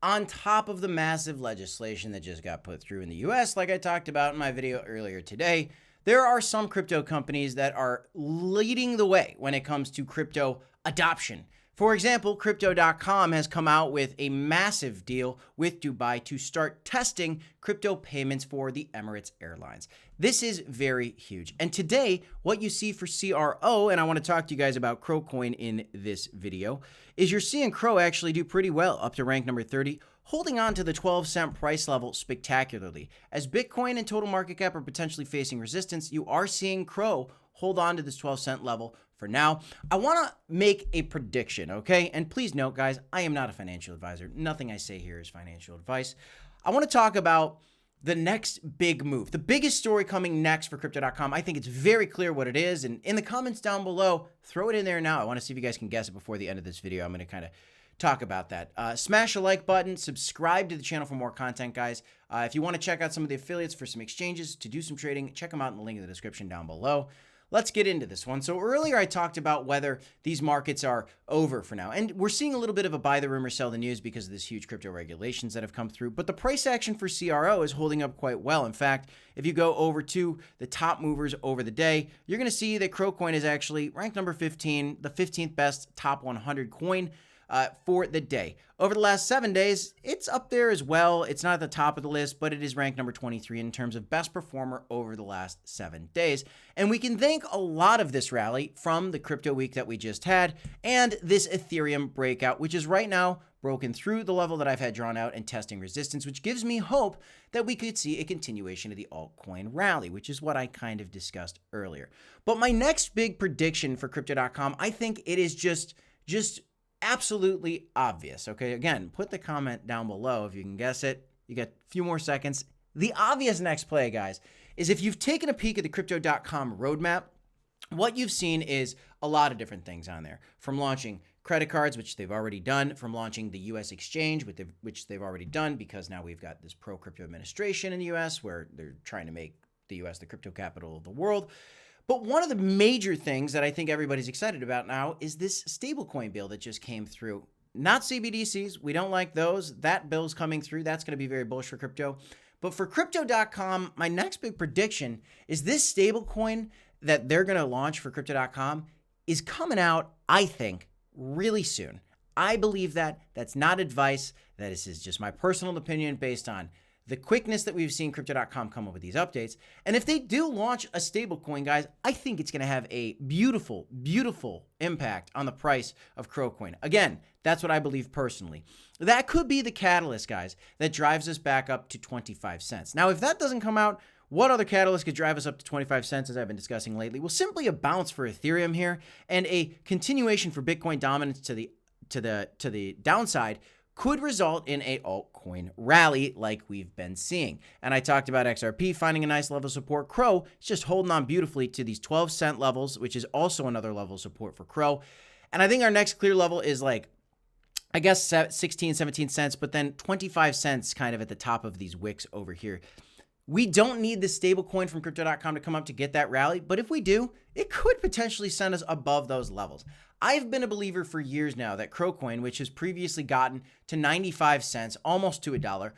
on top of the massive legislation that just got put through in the US, like I talked about in my video earlier today, there are some crypto companies that are leading the way when it comes to crypto adoption. For example, Crypto.com has come out with a massive deal with Dubai to start testing crypto payments for the Emirates Airlines. This is very huge. And today, what you see for CRO, and I want to talk to you guys about CRO coin in this video, is you're seeing CRO actually do pretty well, up to rank number 30, holding on to the 12-cent price level spectacularly. As Bitcoin and total market cap are potentially facing resistance, you are seeing CRO hold on to this 12-cent level for now. I want to make a prediction, okay? And please note, guys, I am not a financial advisor. Nothing I say here is financial advice. I want to talk about the next big move, the biggest story coming next for Crypto.com. I think it's very clear what it is. And in the comments down below, throw it in there now. I want to see if you guys can guess it before the end of this video. I'm going to kind of talk about that. Smash the like button, subscribe to the channel for more content, guys. If you want to check out some of the affiliates for some exchanges to do some trading, check them out in the link in the description down below. Let's get into this one. So earlier I talked about whether these markets are over for now. And we're seeing a little bit of a buy the rumor, sell the news because of this huge crypto regulations that have come through. But the price action for CRO is holding up quite well. In fact, if you go over to the top movers over the day, you're going to see that CRO coin is actually ranked number 15, the 15th best top 100 coin for the day. Over the last 7 days, it's up there as well. It's not at the top of the list, but it is ranked number 23 in terms of best performer over the last 7 days. And we can thank a lot of this rally from the crypto week that we just had and this Ethereum breakout, which is right now broken through the level that I've had drawn out and testing resistance, which gives me hope that we could see a continuation of the altcoin rally, which is what I kind of discussed earlier. But my next big prediction for Crypto.com, I think it is just absolutely obvious. Okay, again, put the comment down below if you can guess it. You got a few more seconds. The obvious next play, guys, is if you've taken a peek at the Crypto.com roadmap, what you've seen is a lot of different things on there, from launching credit cards, which they've already done, from launching the U.S. exchange, which they've already done, because now we've got this pro-crypto administration in the U.S. where they're trying to make the U.S. the crypto capital of the world. But one of the major things that I think everybody's excited about now is this stablecoin bill that just came through. Not CBDCs. We don't like those. That bill's coming through. That's going to be very bullish for crypto. But for Crypto.com, my next big prediction is this stablecoin that they're going to launch for Crypto.com is coming out, I think, really soon. I believe that. That's not advice. This is just my personal opinion based on the quickness that we've seen Crypto.com come up with these updates. And if they do launch a stablecoin, guys, I think it's going to have a beautiful, beautiful impact on the price of CRO coin. Again, that's what I believe personally. That could be the catalyst, guys, that drives us back up to 25 cents. Now, if that doesn't come out, what other catalyst could drive us up to 25 cents, as I've been discussing lately? Well, simply a bounce for Ethereum here and a continuation for Bitcoin dominance to the downside could result in a altcoin rally like we've been seeing. And I talked about XRP finding a nice level of support. CRO is just holding on beautifully to these 12-cent levels, which is also another level of support for CRO. And I think our next clear level is like, I guess 16, 17 cents, but then 25 cents kind of at the top of these wicks over here. We don't need the stable coin from Crypto.com to come up to get that rally, but if we do, it could potentially send us above those levels. I've been a believer for years now that CRO coin, which has previously gotten to 95 cents, almost to $1,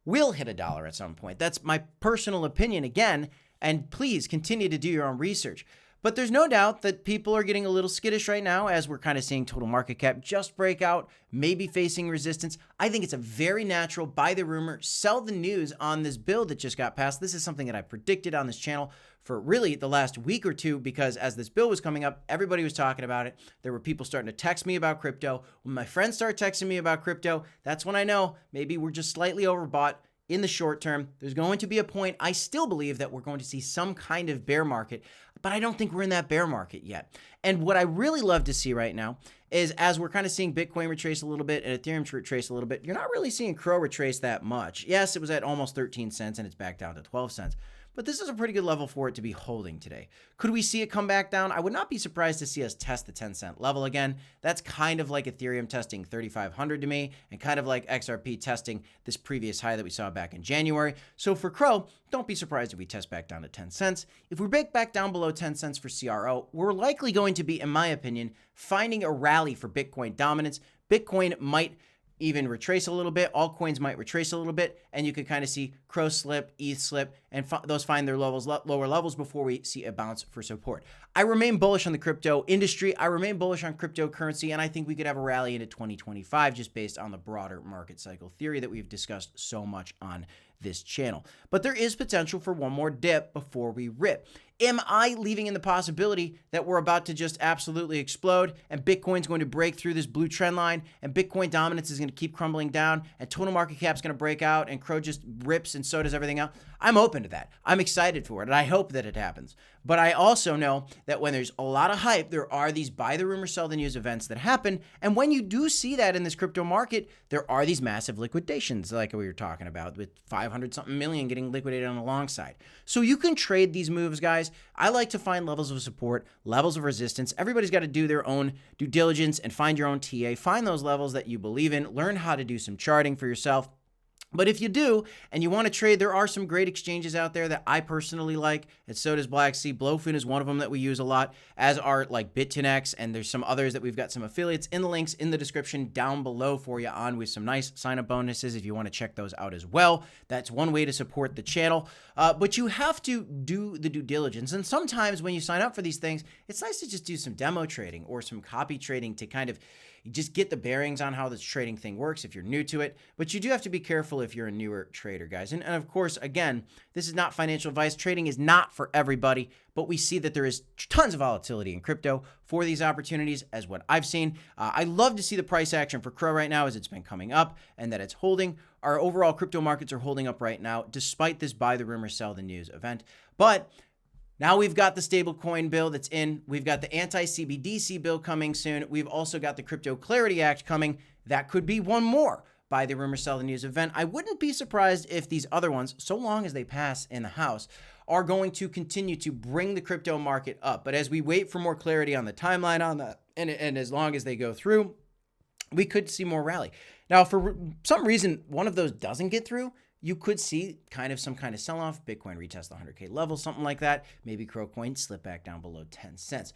will hit $1 at some point. That's my personal opinion again, and please continue to do your own research. But there's no doubt that people are getting a little skittish right now as we're kind of seeing total market cap just break out, maybe facing resistance. I think it's a very natural buy the rumor, sell the news on this bill that just got passed. This is something that I predicted on this channel for really the last week or two, because as this bill was coming up, everybody was talking about it. There were people starting to text me about crypto. When my friends start texting me about crypto, that's when I know maybe we're just slightly overbought. In the short term, there's going to be a point. I still believe that we're going to see some kind of bear market, but I don't think we're in that bear market yet. And what I really love to see right now is, as we're kind of seeing Bitcoin retrace a little bit and Ethereum retrace a little bit, you're not really seeing CRO retrace that much. Yes, it was at almost 13 cents and it's back down to 12 cents. But this is a pretty good level for it to be holding today. Could we see it come back down? I would not be surprised to see us test the 10-cent level again. That's kind of like Ethereum testing 3,500 to me, and kind of like XRP testing this previous high that we saw back in January. So for CRO, don't be surprised if we test back down to 10 cents. If we break back down below 10 cents for CRO, we're likely going to be, in my opinion, finding a rally for Bitcoin dominance. Bitcoin might even retrace a little bit. Altcoins might retrace a little bit, and you could kind of see CRO slip, ETH slip, and those find their levels, lower levels before we see a bounce for support. I remain bullish on the crypto industry. I remain bullish on cryptocurrency, and I think we could have a rally into 2025 just based on the broader market cycle theory that we've discussed so much on this channel. But there is potential for one more dip before we rip. Am I leaving in the possibility that we're about to just absolutely explode and Bitcoin's going to break through this blue trend line and Bitcoin dominance is going to keep crumbling down and total market cap is going to break out and CRO just rips and so does everything else? I'm open to that. I'm excited for it and I hope that it happens. But I also know that when there's a lot of hype, there are these buy the rumor, sell the news events that happen. And when you do see that in this crypto market, there are these massive liquidations like we were talking about with 500 something million getting liquidated on the long side. So you can trade these moves, guys. I like to find levels of support, levels of resistance. Everybody's got to do their own due diligence and find your own TA. Find those levels that you believe in. Learn how to do some charting for yourself. But if you do, and you want to trade, there are some great exchanges out there that I personally like, and so does Blacksea. Blowfin is one of them that we use a lot, as are like BitTinex, and there's some others that we've got some affiliates in the links in the description down below for you on with some nice sign-up bonuses if you want to check those out as well. That's one way to support the channel, but you have to do the due diligence, and sometimes when you sign up for these things, it's nice to just do some demo trading or some copy trading to kind of just get the bearings on how this trading thing works if you're new to it. But you do have to be careful if you're a newer trader, guys. And of course, again, this is not financial advice. Trading is not for everybody, but we see that there is tons of volatility in crypto for these opportunities as what I've seen. I love to see the price action for CRO right now as it's been coming up and that it's holding. Our overall crypto markets are holding up right now despite this buy the rumor, sell the news event. But now we've got the stablecoin bill that's in. We've got the anti-CBDC bill coming soon. We've also got the Crypto Clarity Act coming. That could be one more buy the rumor, sell the news event. I wouldn't be surprised if these other ones, so long as they pass in the House, are going to continue to bring the crypto market up. But as we wait for more clarity on the timeline on that, and as long as they go through, we could see more rally. Now, for some reason, one of those doesn't get through, you could see some kind of sell-off, Bitcoin retest the 100K level, something like that. Maybe CRO coin slip back down below 10 cents.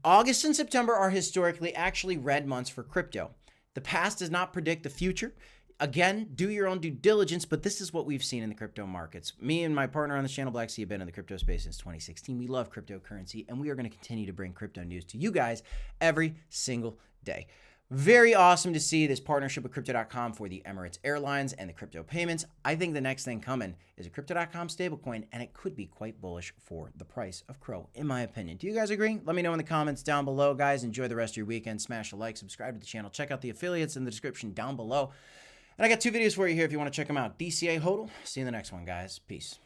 August and September are historically actually red months for crypto. The past does not predict the future. Again, do your own due diligence, but this is what we've seen in the crypto markets. Me and my partner on this channel, Blacksea, have been in the crypto space since 2016. We love cryptocurrency, and we are going to continue to bring crypto news to you guys every single day. Very awesome to see this partnership with Crypto.com for the Emirates Airlines and the crypto payments. I think the next thing coming is a Crypto.com stablecoin, and it could be quite bullish for the price of CRO, in my opinion. Do you guys agree? Let me know in the comments down below, guys. Enjoy the rest of your weekend. Smash a like, subscribe to the channel. Check out the affiliates in the description down below. And I got 2 videos for you here if you want to check them out. DCA HODL. See you in the next one, guys. Peace.